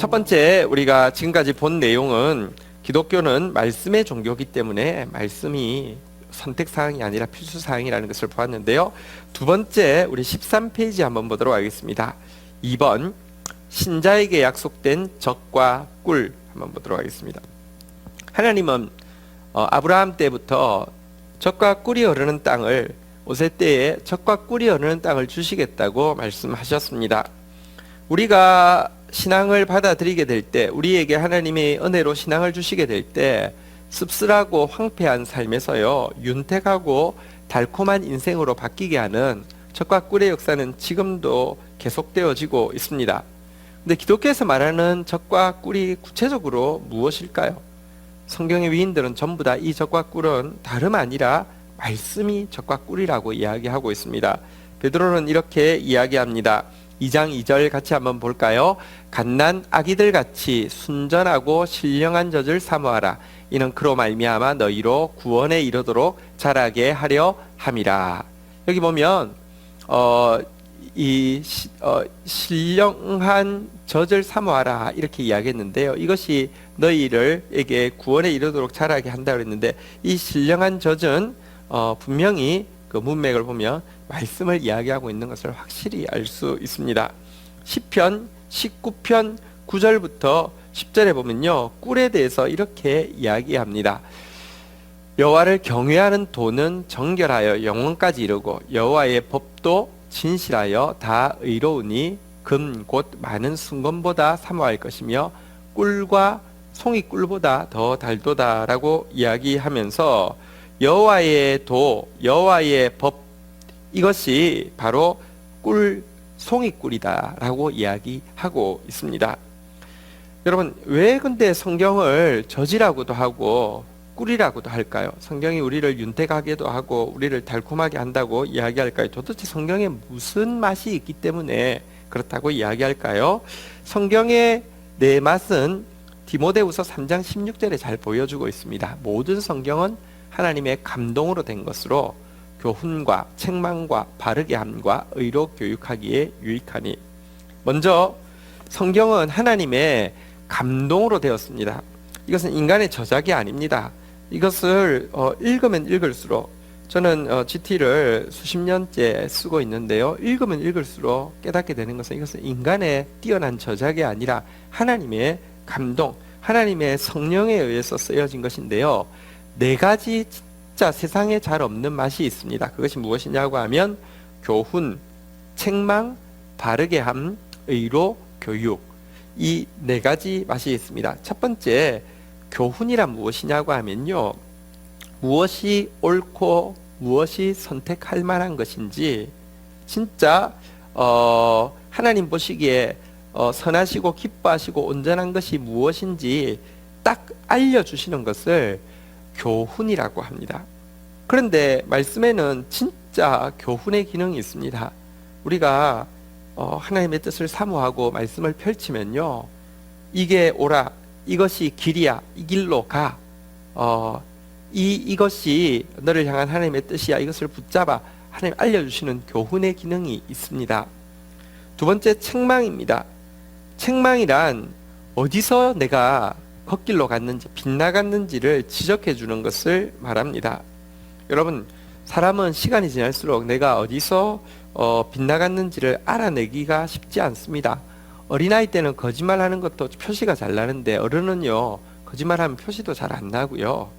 첫 번째, 우리가 지금까지 본 내용은 기독교는 말씀의 종교이기 때문에 말씀이 선택사항이 아니라 필수사항이라는 것을 보았는데요. 두 번째, 우리 13페이지 한번 보도록 하겠습니다. 2번, 신자에게 약속된 적과 꿀 한번 보도록 하겠습니다. 하나님은 아브라함 때부터 적과 꿀이 흐르는 땅을, 5세 때에 적과 꿀이 흐르는 땅을 주시겠다고 말씀하셨습니다. 우리가 신앙을 받아들이게 될 때, 우리에게 하나님의 은혜로 신앙을 주시게 될 때 씁쓸하고 황폐한 삶에서요, 윤택하고 달콤한 인생으로 바뀌게 하는 적과 꿀의 역사는 지금도 계속되어지고 있습니다. 근데 기독교에서 말하는 적과 꿀이 구체적으로 무엇일까요? 성경의 위인들은 전부 다 이 적과 꿀은 다름 아니라 말씀이 적과 꿀이라고 이야기하고 있습니다. 베드로는 이렇게 이야기합니다. 2장 2절 같이 한번 볼까요? 갓난 아기들 같이 순전하고 신령한 젖을 사모하라. 이는 그로 말미암아 너희로 구원에 이르도록 자라게 하려 함이라. 여기 보면 신령한 젖을 사모하라 이렇게 이야기했는데요. 이것이 너희들에게 구원에 이르도록 자라게 한다고 했는데, 이 신령한 젖은 분명히 그 문맥을 보면 말씀을 이야기하고 있는 것을 확실히 알 수 있습니다. 시편 19편 9절부터 10절에 보면요, 꿀에 대해서 이렇게 이야기합니다. 여호와를 경외하는 도는 정결하여 영원까지 이르고 여호와의 법도 진실하여 다 의로우니 금 곧 많은 순금보다 사모할 것이며 꿀과 송이꿀보다 더 달도다라고 이야기하면서 여호와의 도, 여호와의 법, 이것이 바로 꿀, 송이꿀이다라고 이야기하고 있습니다. 여러분, 왜 근데 성경을 젖이라고도 하고 꿀이라고도 할까요? 성경이 우리를 윤택하게도 하고 우리를 달콤하게 한다고 이야기할까요? 도대체 성경에 무슨 맛이 있기 때문에 그렇다고 이야기할까요? 성경의 내 맛은 디모데후서 3장 16절에 잘 보여주고 있습니다. 모든 성경은 하나님의 감동으로 된 것으로 교훈과 책망과 바르게 함과 의로 교육하기에 유익하니. 먼저 성경은 하나님의 감동으로 되었습니다. 이것은 인간의 저작이 아닙니다. 이것을 읽으면 읽을수록, 저는 GT를 수십 년째 쓰고 있는데요, 읽으면 읽을수록 깨닫게 되는 것은 이것은 인간의 뛰어난 저작이 아니라 하나님의 감동, 하나님의 성령에 의해서 쓰여진 것인데요, 네 가지 진짜 세상에 잘 없는 맛이 있습니다. 그것이 무엇이냐고 하면 교훈, 책망, 바르게 함, 의로, 교육, 이 네 가지 맛이 있습니다. 첫 번째, 교훈이란 무엇이냐고 하면요, 무엇이 옳고 무엇이 선택할 만한 것인지, 진짜 하나님 보시기에 선하시고 기뻐하시고 온전한 것이 무엇인지 딱 알려주시는 것을 교훈이라고 합니다. 그런데 말씀에는 진짜 교훈의 기능이 있습니다. 우리가 하나님의 뜻을 사모하고 말씀을 펼치면요, 이게 옳아, 이것이 길이야, 이 길로 가, 이것이 너를 향한 하나님의 뜻이야, 이것을 붙잡아, 하나님 알려주시는 교훈의 기능이 있습니다. 두 번째, 책망입니다. 책망이란 어디서 내가 걷길로 갔는지, 빗나갔는지를 지적해 주는 것을 말합니다. 여러분, 사람은 시간이 지날수록 내가 어디서 빗나갔는지를 알아내기가 쉽지 않습니다. 어린아이 때는 거짓말하는 것도 표시가 잘 나는데 어른은요, 거짓말하면 표시도 잘 안 나고요.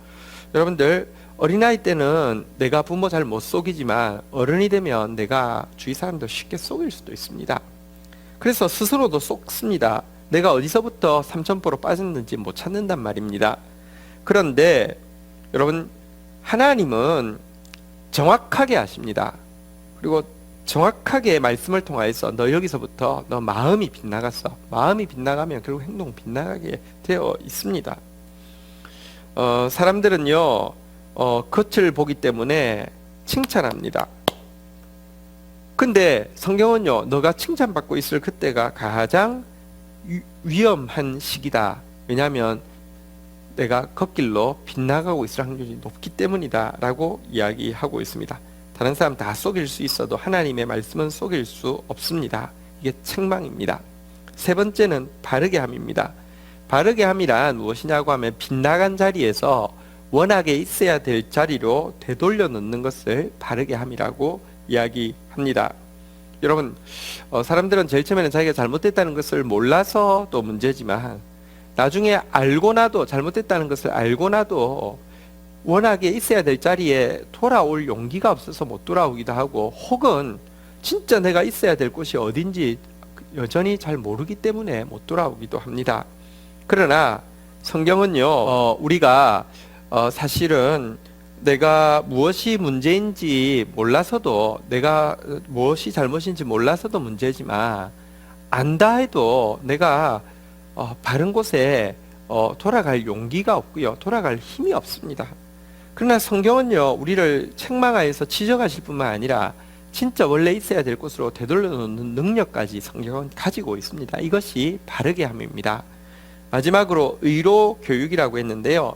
여러분들, 어린아이 때는 내가 부모 잘 못 속이지만 어른이 되면 내가 주위 사람들 쉽게 속일 수도 있습니다. 그래서 스스로도 속습니다. 내가 어디서부터 삼천포로 빠졌는지 못 찾는단 말입니다. 그런데 여러분, 하나님은 정확하게 아십니다. 그리고 정확하게 말씀을 통하여서 너 여기서부터 너 마음이 빗나갔어. 마음이 빗나가면 결국 행동 빗나가게 되어 있습니다. 사람들은요, 겉을 보기 때문에 칭찬합니다. 근데 성경은요, 너가 칭찬받고 있을 그때가 가장 위험한 시기다. 왜냐하면 내가 겉길로 빗나가고 있을 확률이 높기 때문이다 라고 이야기하고 있습니다. 다른 사람 다 속일 수 있어도 하나님의 말씀은 속일 수 없습니다. 이게 책망입니다. 세 번째는 바르게 함입니다. 바르게 함이란 무엇이냐고 하면 빗나간 자리에서 원하게 있어야 될 자리로 되돌려 놓는 것을 바르게 함이라고 이야기합니다. 여러분, 사람들은 제일 처음에는 자기가 잘못됐다는 것을 몰라서도 문제지만 나중에 알고 나도, 잘못됐다는 것을 알고 나도 원하게 있어야 될 자리에 돌아올 용기가 없어서 못 돌아오기도 하고, 혹은 진짜 내가 있어야 될 곳이 어딘지 여전히 잘 모르기 때문에 못 돌아오기도 합니다. 그러나 성경은요, 우리가 사실은 내가 무엇이 문제인지 몰라서도, 내가 무엇이 잘못인지 몰라서도 문제지만 안다 해도 내가 바른 곳에 돌아갈 용기가 없고요, 돌아갈 힘이 없습니다. 그러나 성경은요, 우리를 책망하여서 지적하실 뿐만 아니라 진짜 원래 있어야 될 곳으로 되돌려 놓는 능력까지 성경은 가지고 있습니다. 이것이 바르게 함입니다. 마지막으로 의로 교육이라고 했는데요,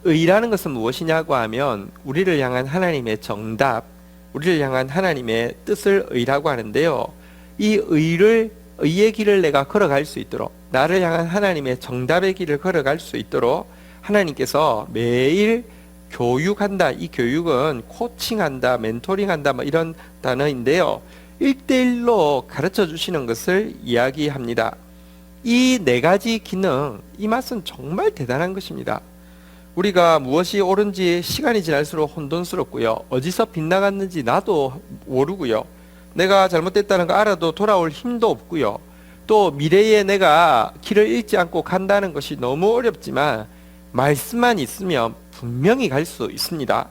의라는 것은 무엇이냐고 하면 우리를 향한 하나님의 정답, 우리를 향한 하나님의 뜻을 의라고 하는데요, 이 의의 길을 내가 걸어갈 수 있도록, 나를 향한 하나님의 정답의 길을 걸어갈 수 있도록 하나님께서 매일 교육한다. 이 교육은 코칭한다, 멘토링한다, 뭐 이런 단어인데요, 1대1로 가르쳐 주시는 것을 이야기합니다. 이 네 가지 기능, 이 맛은 정말 대단한 것입니다. 우리가 무엇이 옳은지 시간이 지날수록 혼돈스럽고요, 어디서 빗나갔는지 나도 모르고요, 내가 잘못됐다는 거 알아도 돌아올 힘도 없고요, 또 미래에 내가 길을 잃지 않고 간다는 것이 너무 어렵지만 말씀만 있으면 분명히 갈 수 있습니다.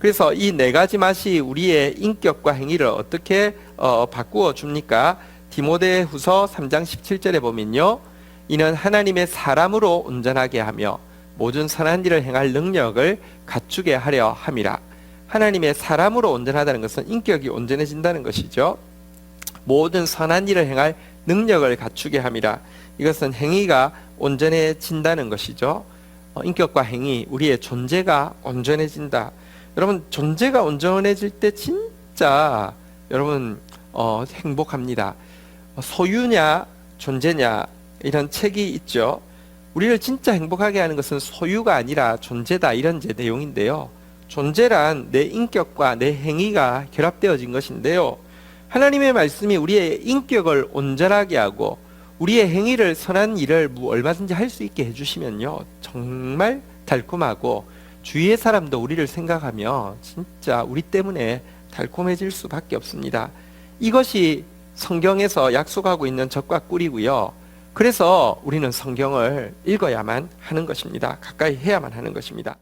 그래서 이 네 가지 맛이 우리의 인격과 행위를 어떻게 바꾸어 줍니까? 디모데후서 3장 17절에 보면요, 이는 하나님의 사람으로 온전하게 하며 모든 선한 일을 행할 능력을 갖추게 하려 함이라. 하나님의 사람으로 온전하다는 것은 인격이 온전해진다는 것이죠. 모든 선한 일을 행할 능력을 갖추게 함이라. 이것은 행위가 온전해진다는 것이죠. 인격과 행위, 우리의 존재가 온전해진다. 여러분, 존재가 온전해질 때 진짜 여러분 행복합니다. 소유냐 존재냐, 이런 책이 있죠. 우리를 진짜 행복하게 하는 것은 소유가 아니라 존재다, 이런 내용인데요, 존재란 내 인격과 내 행위가 결합되어진 것인데요, 하나님의 말씀이 우리의 인격을 온전하게 하고 우리의 행위를, 선한 일을 얼마든지 할 수 있게 해주시면요, 정말 달콤하고 주위의 사람도 우리를 생각하며 진짜 우리 때문에 달콤해질 수밖에 없습니다. 이것이 성경에서 약속하고 있는 젖과 꿀이고요, 그래서 우리는 성경을 읽어야만 하는 것입니다. 가까이 해야만 하는 것입니다.